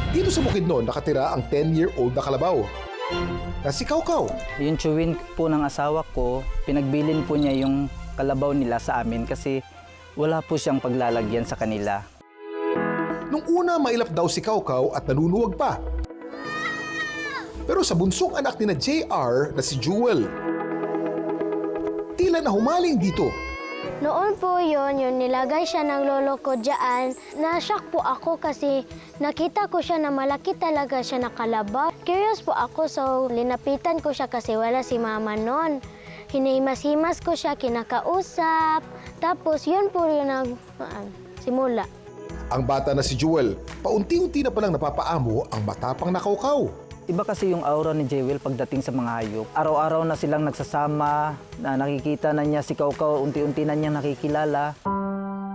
Dito sa Bukidnon nakatira ang 10-year-old na kalabaw na si Kaukaw. Yung chewin po ng asawa ko, pinagbilin po niya yung kalabaw nila sa amin kasi wala po siyang paglalagyan sa kanila. Nung una mailap daw si Kaukaw at nanunuwag pa. Pero sa bunsong anak ni na JR na si Jewel, tila na humaling dito. Noon po yung nilagay siya ng lolo ko dyan. Na-shock po ako kasi nakita ko siya na malaki talaga siya na kalabaw. Curious po ako so linapitan ko siya kasi wala si mama noon. Hinihimas-himas ko siya, kinakausap. Tapos yun po yung simula. Ang bata na si Jewel, paunti-unti na palang napapaamo ang matapang na Kaukaw. Iba kasi yung aura ni Jewel pagdating sa mga hayop. Araw-araw na silang nagsasama, na nakikita na niya si Kaukaw, unti-unti na niya nakikilala.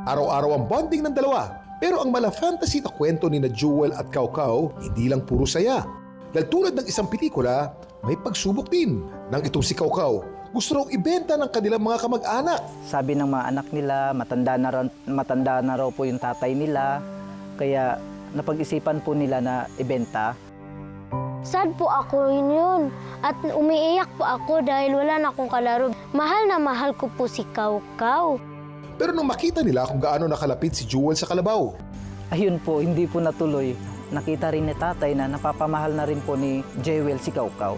Araw-araw ang bonding ng dalawa. Pero ang mala-fantasy na kwento ni na Jewel at Kaukaw, hindi lang puro saya. Dahil tulad ng isang pelikula, may pagsubok din ng itong si Kaukaw. Gusto raw ibenta ng kanilang mga kamag-anak. Sabi ng mga anak nila, matanda na raw po yung tatay nila. Kaya napag-isipan po nila na ibenta. Sad po ako yun. At umiiyak po ako dahil wala na akong kalaro. Mahal na mahal ko po si Kaukaw. Pero nung makita nila kung gaano nakalapit si Jewel sa kalabaw, Ayun po, hindi po natuloy. Nakita rin ni tatay na napapamahal na rin po ni Jewel si Kaukaw.